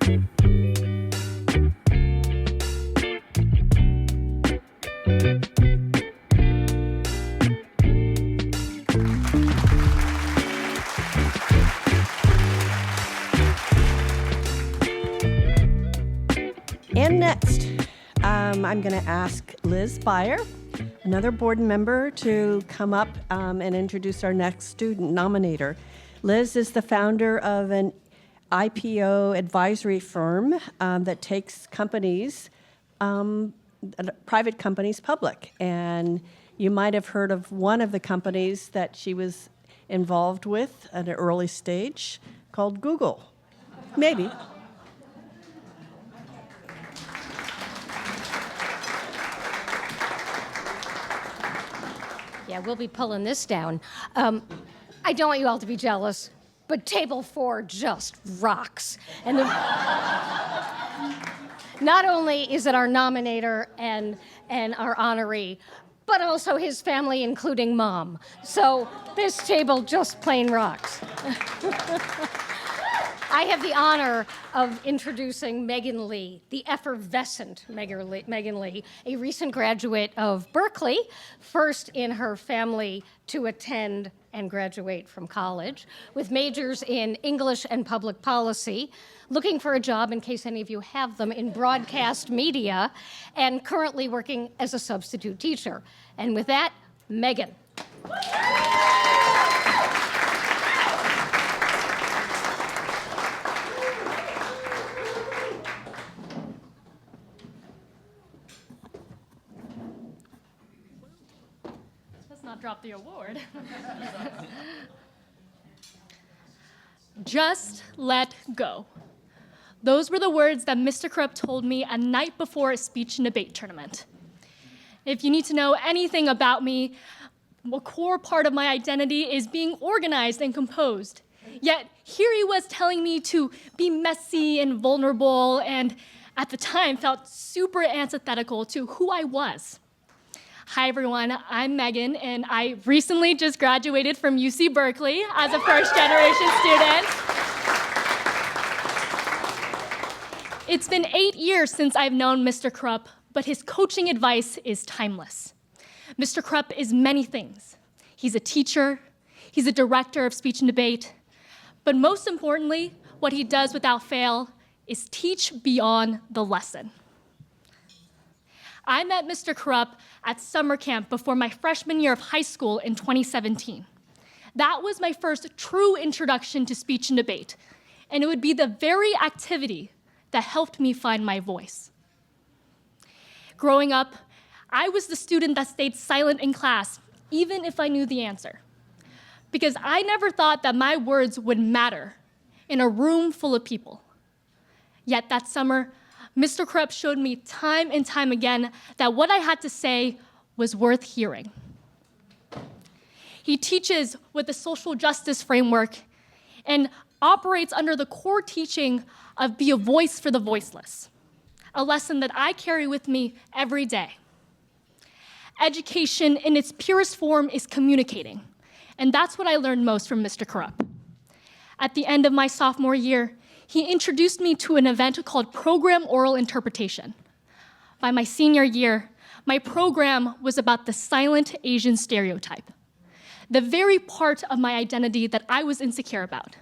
And next, I'm going to ask Liz Beyer, another board member, to come up and introduce our next student nominator. Liz is the founder of an IPO advisory firm that takes companies, private companies, public. And you might have heard of one of the companies that she was involved with at an early stage called Google. Maybe. Yeah, we'll be pulling this down. I don't want you all to be jealous, but table 4 just rocks. And not only is it our nominator and our honoree, but also his family, including mom. So this table just plain rocks. I have the honor of introducing Megan Lee, the effervescent Megan Lee, a recent graduate of Berkeley, first in her family to attend and graduate from college, with majors in English and public policy, looking for a job, in case any of you have them, in broadcast media, and currently working as a substitute teacher. And with that, Megan. Drop the award. Just let go. Those were the words that Mr. Kurup told me a night before a speech and debate tournament. If you need to know anything about me, a core part of my identity is being organized and composed. Yet here he was telling me to be messy and vulnerable, and at the time felt super antithetical to who I was. Hi everyone, I'm Megan, and I recently just graduated from UC Berkeley as a first-generation student. It's been 8 years since I've known Mr. Kurup, but his coaching advice is timeless. Mr. Kurup is many things. He's a teacher, he's a director of speech and debate, but most importantly, what he does without fail is teach beyond the lesson. I met Mr. Kurup at summer camp before my freshman year of high school in 2017. That was my first true introduction to speech and debate, and it would be the very activity that helped me find my voice. Growing up, I was the student that stayed silent in class, even if I knew the answer, because I never thought that my words would matter in a room full of people. Yet that summer, Mr. Kurup showed me time and time again that what I had to say was worth hearing. He teaches with the social justice framework and operates under the core teaching of be a voice for the voiceless, a lesson that I carry with me every day. Education in its purest form is communicating, and that's what I learned most from Mr. Kurup. At the end of my sophomore year, he introduced me to an event called Program Oral Interpretation. By my senior year, my program was about the silent Asian stereotype, the very part of my identity that I was insecure about.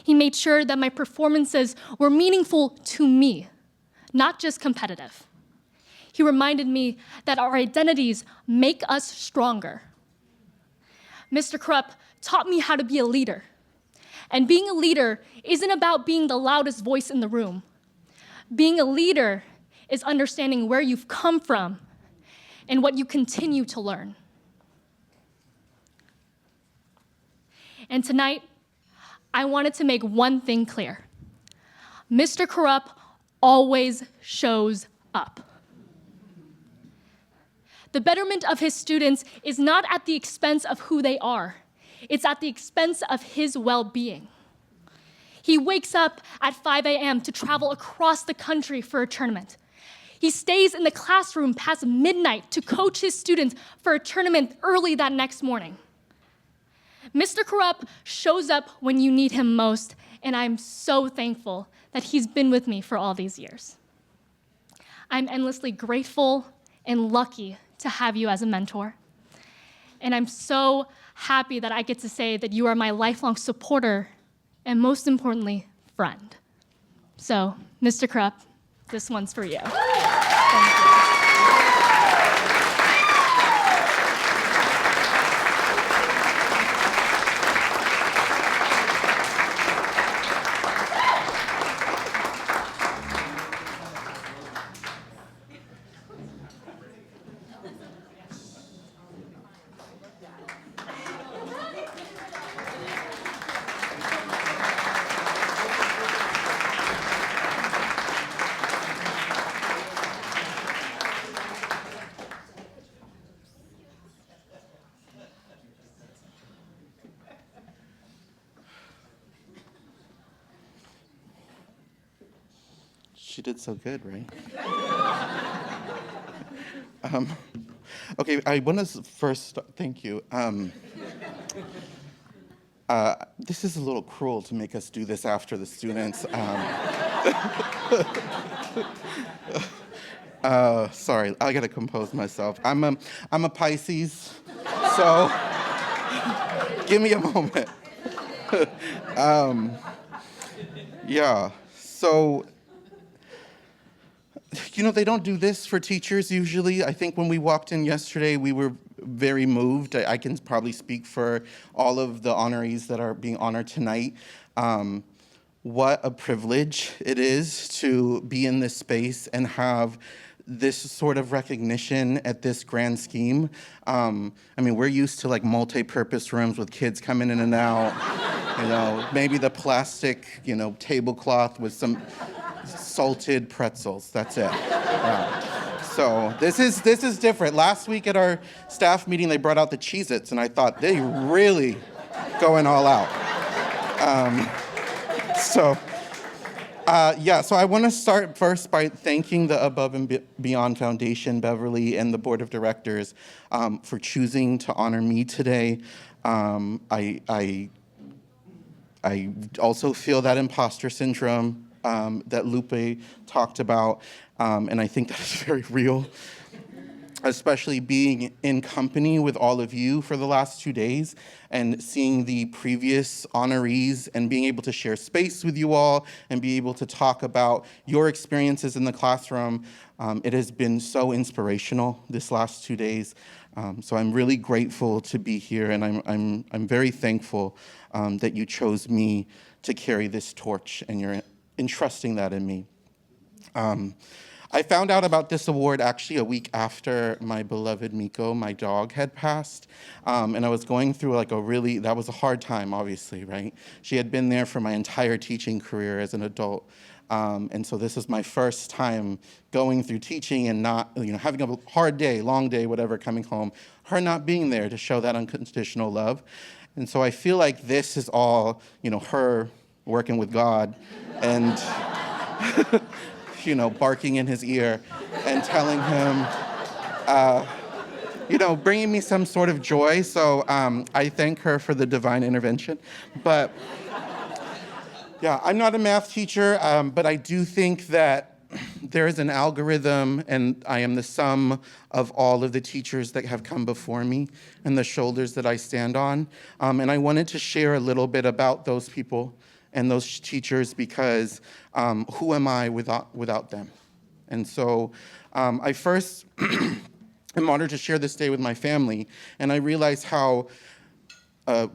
He made sure that my performances were meaningful to me, not just competitive. He reminded me that our identities make us stronger. Mr. Kurup taught me how to be a leader. And being a leader isn't about being the loudest voice in the room. Being a leader is understanding where you've come from and what you continue to learn. And tonight, I wanted to make one thing clear. Mr. Kurup always shows up. The betterment of his students is not at the expense of who they are. It's at the expense of his well-being. He wakes up at 5 a.m. to travel across the country for a tournament. He stays in the classroom past midnight to coach his students for a tournament early that next morning. Mr. Kurup shows up when you need him most, and I'm so thankful that he's been with me for all these years. I'm endlessly grateful and lucky to have you as a mentor. And I'm so happy that I get to say that you are my lifelong supporter and, most importantly, friend. So, Mr. Kurup, this one's for you. Thank you. She did so good, right? Okay, I want to first thank you. This is a little cruel to make us do this after the students. Sorry, I gotta compose myself. I'm a Pisces, so give me a moment. Yeah, so. You know, they don't do this for teachers usually. I think when we walked in yesterday, we were very moved. I can probably speak for all of the honorees that are being honored tonight. What a privilege it is to be in this space and have this sort of recognition at this grand scheme. I mean, we're used to like multi-purpose rooms with kids coming in and out. You know, maybe the plastic, tablecloth with some salted pretzels. That's it. Yeah. So this is different. Last week at our staff meeting, they brought out the Cheez-Its, and I thought they really going all out. So I want to start first by thanking the Above and Beyond Foundation, Beverly, and the Board of Directors for choosing to honor me today. I also feel that imposter syndrome that Lupe talked about, and I think that is very real, especially being in company with all of you for the last 2 days and seeing the previous honorees and being able to share space with you all and be able to talk about your experiences in the classroom. It has been so inspirational this last 2 days. So I'm really grateful to be here, and I'm very thankful that you chose me to carry this torch, and you're entrusting that in me. I found out about this award actually a week after my beloved Miko, my dog, had passed. And I was going through that was a hard time, obviously, right? She had been there for my entire teaching career as an adult. And so this is my first time going through teaching and not, having a hard day, long day, whatever, coming home, her not being there to show that unconditional love. And so I feel like this is all, her working with God and, barking in his ear and telling him, bringing me some sort of joy. So I thank her for the divine intervention. But yeah, I'm not a math teacher, but I do think that there is an algorithm, and I am the sum of all of the teachers that have come before me and the shoulders that I stand on. And I wanted to share a little bit about those people and those teachers because who am I without them? And so I first am honored to share this day with my family, and I realize how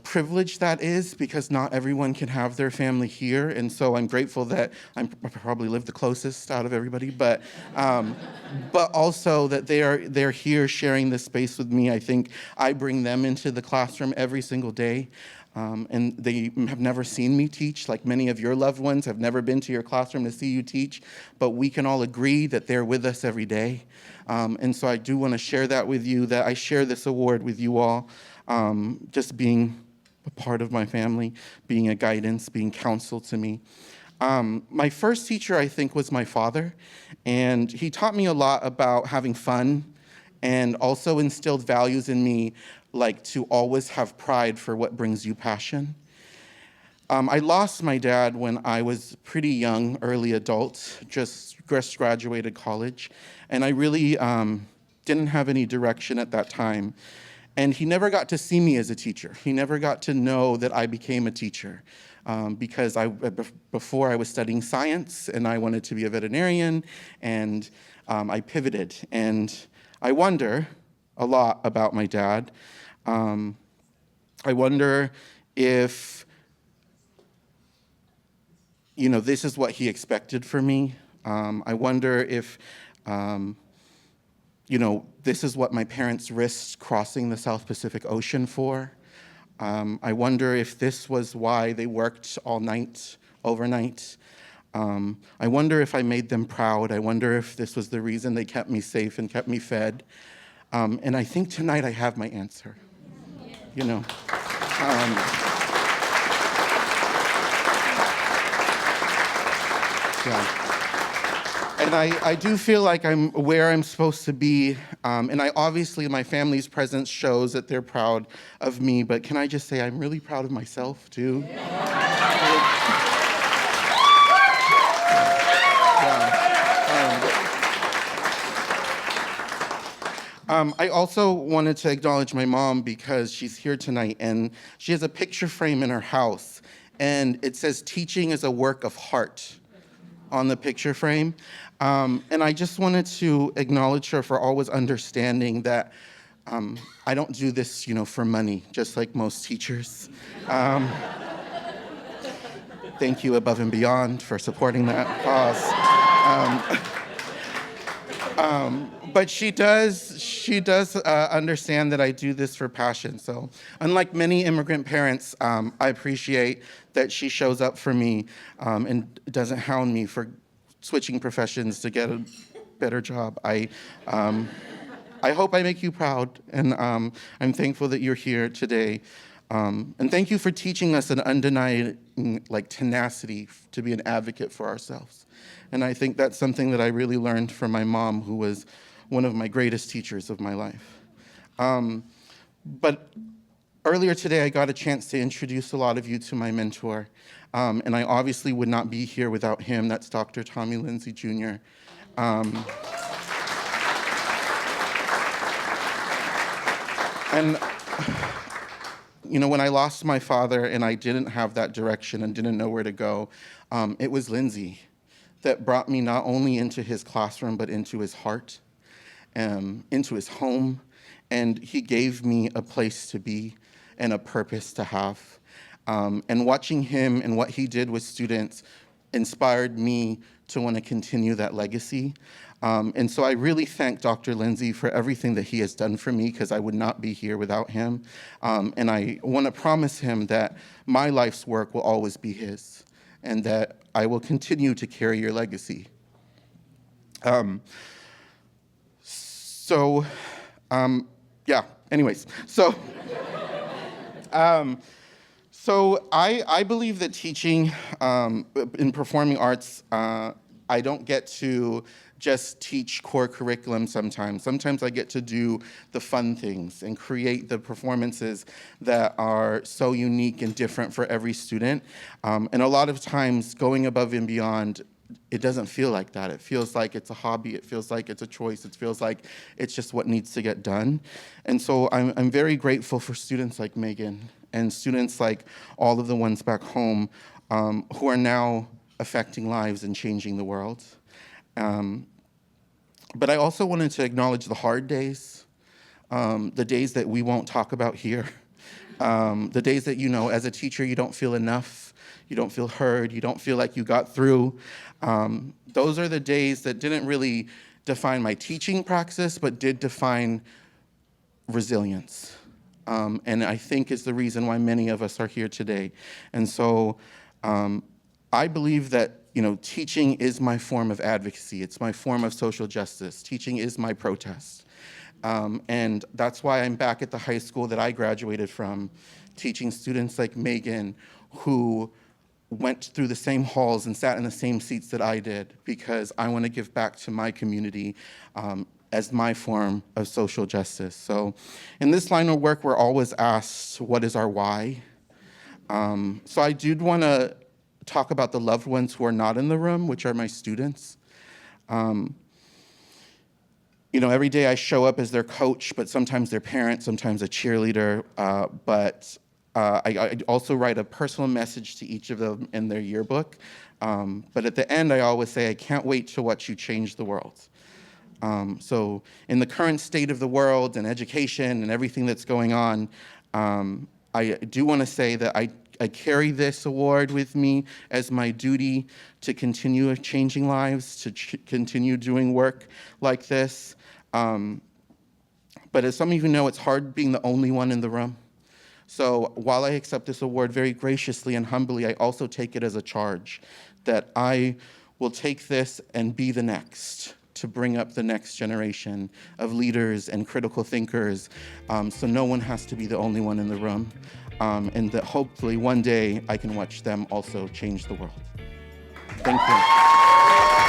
privilege that is because not everyone can have their family here, and so I'm grateful that I probably live the closest out of everybody, but also that they're here sharing this space with me. I think I bring them into the classroom every single day, and they have never seen me teach, like many of your loved ones have never been to your classroom to see you teach, but we can all agree that they're with us every day. And so I do want to share that with you, that I share this award with you all. Just being a part of my family, being a guidance, being counsel to me. My first teacher, I think, was my father, and he taught me a lot about having fun and also instilled values in me, like to always have pride for what brings you passion. I lost my dad when I was pretty young, early adult, just graduated college, and I really didn't have any direction at that time. And he never got to see me as a teacher. He never got to know that I became a teacher because before I was studying science and I wanted to be a veterinarian, and I pivoted. And I wonder a lot about my dad. I wonder if, this is what he expected for me. I wonder if, this is what my parents risked crossing the South Pacific Ocean for. I wonder if this was why they worked all night, overnight. I wonder if I made them proud. I wonder if this was the reason they kept me safe and kept me fed. And I think tonight I have my answer. Yeah. And I do feel like I'm where I'm supposed to be. And obviously my family's presence shows that they're proud of me, but can I just say I'm really proud of myself too? I also wanted to acknowledge my mom because she's here tonight, and she has a picture frame in her house, and it says teaching is a work of heart on the picture frame. And I just wanted to acknowledge her for always understanding that I don't do this, for money, just like most teachers. Thank you Above and Beyond for supporting that cause. But she does understand that I do this for passion. So unlike many immigrant parents, I appreciate that she shows up for me and doesn't hound me for switching professions to get a better job. I hope I make you proud, and I'm thankful that you're here today. And thank you for teaching us an undenied tenacity to be an advocate for ourselves. And I think that's something that I really learned from my mom, who was one of my greatest teachers of my life. But earlier today, I got a chance to introduce a lot of you to my mentor. And I obviously would not be here without him. That's Dr. Tommy Lindsay Jr. And when I lost my father and I didn't have that direction and didn't know where to go, it was Lindsay that brought me not only into his classroom, but into his heart, into his home. And he gave me a place to be and a purpose to have. And watching him and what he did with students inspired me to want to continue that legacy. And so I really thank Dr. Lindsay for everything that he has done for me, because I would not be here without him. And I want to promise him that my life's work will always be his, and that I will continue to carry your legacy. Anyways, so I believe that teaching in performing arts, I don't get to just teach core curriculum sometimes. Sometimes I get to do the fun things and create the performances that are so unique and different for every student. And a lot of times going above and beyond, it doesn't feel like that. It feels like it's a hobby. It feels like it's a choice. It feels like it's just what needs to get done. And so I'm very grateful for students like Megan and students like all of the ones back home who are now affecting lives and changing the world. But I also wanted to acknowledge the hard days, the days that we won't talk about here, the days that, as a teacher, you don't feel enough, you don't feel heard, you don't feel like you got through. Those are the days that didn't really define my teaching praxis, but did define resilience. And I think is the reason why many of us are here today. And so I believe that teaching is my form of advocacy. It's my form of social justice. Teaching is my protest. And that's why I'm back at the high school that I graduated from, teaching students like Megan, who went through the same halls and sat in the same seats that I did, because I want to give back to my community as my form of social justice. So in this line of work, we're always asked, what is our why? So I did want to talk about the loved ones who are not in the room, which are my students. Every day I show up as their coach, but sometimes their parent, sometimes a cheerleader. But I also write a personal message to each of them in their yearbook. But at the end, I always say, I can't wait to watch you change the world. So in the current state of the world and education and everything that's going on, I do want to say that I carry this award with me as my duty to continue changing lives, to continue doing work like this. But as some of you know, it's hard being the only one in the room. So while I accept this award very graciously and humbly, I also take it as a charge that I will take this and be the next to bring up the next generation of leaders and critical thinkers, so no one has to be the only one in the room, and that hopefully one day I can watch them also change the world. Thank you.